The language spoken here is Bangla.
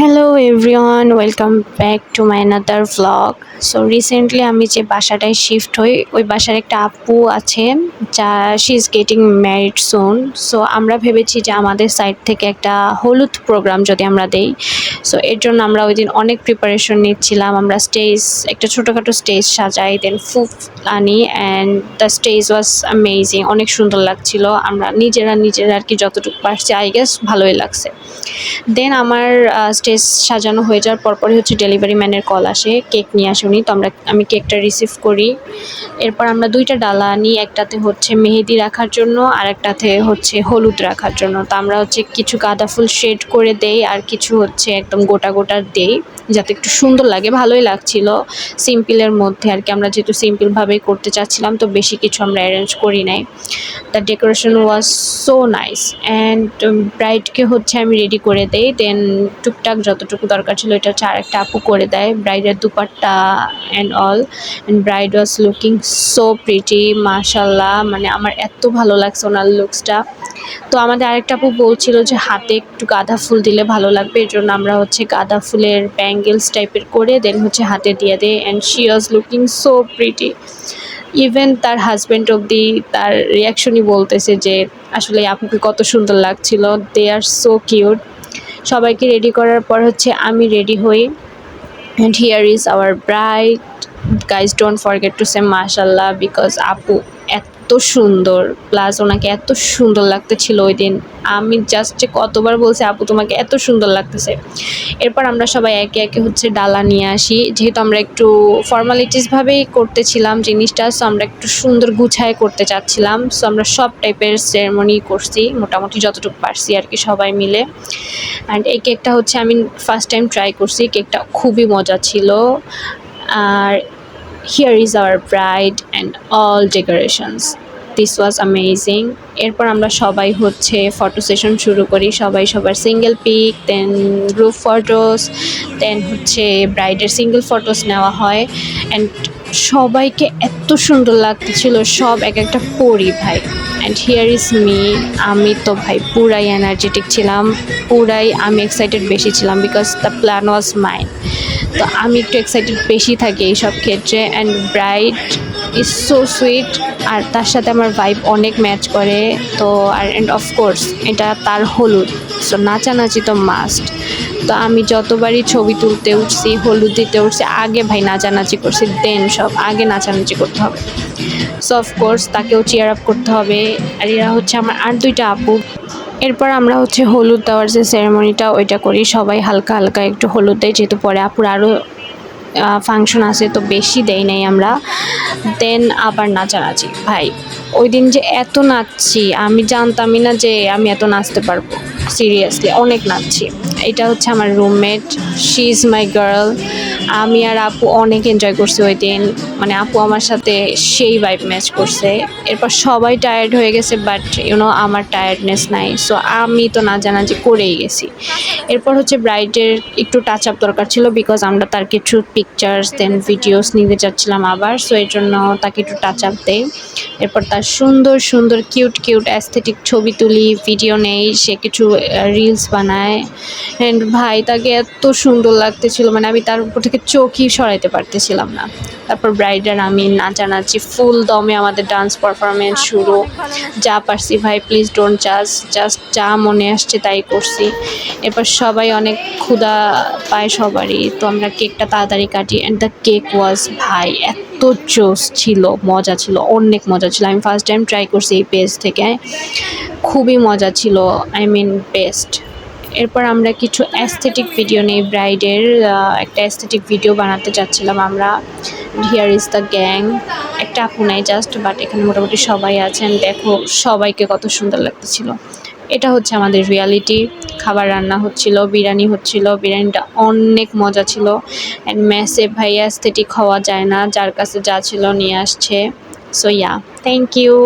Hello everyone, welcome back to my another vlog. So recently আমি যে বাসাটায় শিফট হই, ওই বাসার একটা আপু আছে যা she is getting married soon. So আমরা ভেবেছি যে আমাদের সাইড থেকে একটা হলুদ প্রোগ্রাম যদি আমরা দেই। সো এর জন্য আমরা ওই দিন অনেক প্রিপারেশন নিচ্ছিলাম। আমরা একটা ছোটোখাটো স্টেজ সাজাই, দেন ফুড আনি, and the stage was amazing. অনেক সুন্দর লাগছিল। আমরা নিজেরা আর কি যতটুকু পারছি, আই গেস ভালোই লাগছে। দেন আমার স্টেজ সাজানো হয়ে যাওয়ার পরপরই হচ্ছে ডেলিভারি ম্যানের কল আসে, কেক নিয়ে আসে উনি। তো আমি কেকটা রিসিভ করি। এরপর আমরা 2টা ডালা আনি, একটাতে হচ্ছে মেহেদি রাখার জন্য আর একটাতে হচ্ছে হলুদ রাখার জন্য। তো আমরা হচ্ছে কিছু গাঁদা ফুল শেড করে দেই আর কিছু হচ্ছে একদম গোটা গোটা দেই, যাতে একটু সুন্দর লাগে। ভালোই লাগছিল সিম্পলের মধ্যে আর কি। আমরা যেহেতু সিম্পলভাবেই করতে চাচ্ছিলাম, তো বেশি কিছু আমরা অ্যারেঞ্জ করি নাই। The decoration was so nice. And ব্রাইডকে হচ্ছে আমি রেডি করে দেই, দেন টুকটাক যতটুকু দরকার ছিল এটা হচ্ছে আরেকটা আপু করে দেয়, ব্রাইডের dupatta and all. And bride was looking so pretty, মাশাল্লাহ। মানে আমার এত ভালো লাগছে ওনার লুকসটা। তো আমাদের আরেকটা আপু বলছিল যে হাতে একটু গাঁদা ফুল দিলে ভালো লাগবে, এর জন্য আমরা হচ্ছে গাঁদা ফুলের ব্যাঙ্গেলস টাইপের করে দেন হচ্ছে হাতে দিয়ে দেই। And she was looking so pretty. Even তার হাজব্যান্ড অবধি তার রিয়াকশনই বলতেছে যে আসলে আপুকে কত সুন্দর লাগছিল। They are so cute. সবাইকে রেডি করার পর হচ্ছে আমি রেডি হই, and here is our bride. Guys don't forget to say মাশাল্লাহ, বিকজ আপু এত সুন্দর, প্লাস ওনাকে এত সুন্দর লাগতেছিল ওই দিন। আমি জাস্ট যে কতবার বলছি আপু তোমাকে এত সুন্দর লাগতেছে। এরপর আমরা সবাই একে একে হচ্ছে ডালা নিয়ে আসি, যেহেতু আমরা একটু ফর্মালিটিসভাবেই করতেছিলাম জিনিসটা। সো আমরা একটু সুন্দর গুছায় করতে চাচ্ছিলাম। সো আমরা সব টাইপের সেরেমনি করছি, মোটামুটি যতটুকু পারছি আর কি সবাই মিলে। অ্যান্ড এই কেকটা হচ্ছে আমি ফার্স্ট টাইম ট্রাই করছি, কেকটা খুবই মজা ছিল। আর here is our bride and all decorations, this was amazing. এরপর আমরা সবাই হচ্ছে ফটো সেশন শুরু করি, সবাই সবার সিঙ্গেল পিক, দেন গ্রুপ ফটোস, দেন হচ্ছে ব্রাইডের সিঙ্গেল ফটোস নেওয়া হয়। অ্যান্ড সবাইকে এত সুন্দর লাগতেছিল, সব এক একটা পরি ভাই। অ্যান্ড হিয়ার ইজ মি, আমি তো ভাই পুরাই এনার্জেটিক ছিলাম, পুরাই আমি এক্সাইটেড বেশি ছিলাম, because the plan was mine. তো আমি একটু এক্সাইটেড বেশি থাকি এইসব ক্ষেত্রে। And bride is so sweet, আর তার সাথে আমার ভাইব অনেক ম্যাচ করে। তো আর অ্যান্ড অফকোর্স এটা তার হলুদ, সো নাচানাচি তো মাস্ট। তো আমি যতবারই ছবি তুলতে উঠছি, হলুদ দিতে উঠছি, আগে ভাই নাচানাচি করছি, দেন সব আগে নাচানাচি করতে হবে। সো অফকোর্স তাকেও চিয়ার আপ করতে হবে। আর এরা হচ্ছে আমার আর 2টা আপু। এরপর আমরা হচ্ছে হলুদ দেওয়ার যে সেরেমনিটা ওইটা করি, সবাই হালকা হালকা একটু হলুদ দেয়, যেহেতু পরে আপুর আরও ফাংশন আছে, তো বেশি দেই নাই আমরা। দেন আবার নাচানাচি ভাই, ওই দিন যে এত নাচছি, আমি জানতামই না যে আমি এত নাচতে পারবো। সিরিয়াসলি অনেক নাচছি। এটা হচ্ছে আমার roommate, she is my girl. আমি আর আপু অনেক এনজয় করছি ওই দিন, মানে আপু আমার সাথে সেই ভাইব ম্যাচ করছে। এরপর সবাই টায়ার্ড হয়ে গেছে, বাট আমার টায়ার্ডনেস নাই। সো আমি তো নাচানাচি করেই গেছি। এরপর হচ্ছে ব্রাইডের একটু টাচ আপ দরকার ছিল, বিকজ আমরা তার কিছু পিকচার্স দেন ভিডিওস নিতে চাচ্ছিলাম আবার। সো এর জন্য তাকে একটু টাচ আপ দেই। এরপর তার সুন্দর সুন্দর কিউট অ্যাস্থেটিক ছবি তুলি, ভিডিও নেই, সে কিছু রিলস বানায়। অ্যান্ড ভাই তাকে এত সুন্দর লাগতেছিল, মানে আমি তার উপর থেকে চোখই সরাইতে পারতেছিলাম না। তারপর ব্রাইড আর আমি নাচানাচি ফুল দমে, আমাদের ডান্স পারফরমেন্স শুরু। যা পারছি ভাই, প্লিজ ডোন্ট জাস্ট যা মনে আসছে তাই করছি। এরপর সবাই অনেক ক্ষুধা পায় সবারই, তো আমরা কেকটা তাড়াতাড়ি কাটি। অ্যান্ড দ্য কেক ওয়াজ ভাই এত জোস ছিল, মজা ছিল, অনেক মজা ছিল। আমি ফার্স্ট টাইম ট্রাই করছি এই পেজ থেকে, খুবই মজা ছিল, আই মিন বেস্ট। এরপর আমরা কিছু অ্যাস্থেটিক ভিডিও নেই ব্রাইডের, একটা অ্যাস্থেটিক ভিডিও বানাতে চাচ্ছিলাম আমরা। হিয়ার ইজ দ্য গ্যাং, একটা আপু নাই জাস্ট, বাট এখানে মোটামুটি সবাই আছেন। দেখো সবাইকে কত সুন্দর লাগতেছিল। এটা হচ্ছে আমাদের রিয়ালিটি। খাবার রান্না হচ্ছিল, বিরিয়ানি হচ্ছিল, বিরিয়ানিটা অনেক মজা ছিল। অ্যান্ড ম্যাসে ভাই অ্যাস্থেটিক হওয়া যায় না, যার কাছে যা ছিল নিয়ে আসছে। So yeah, thank you.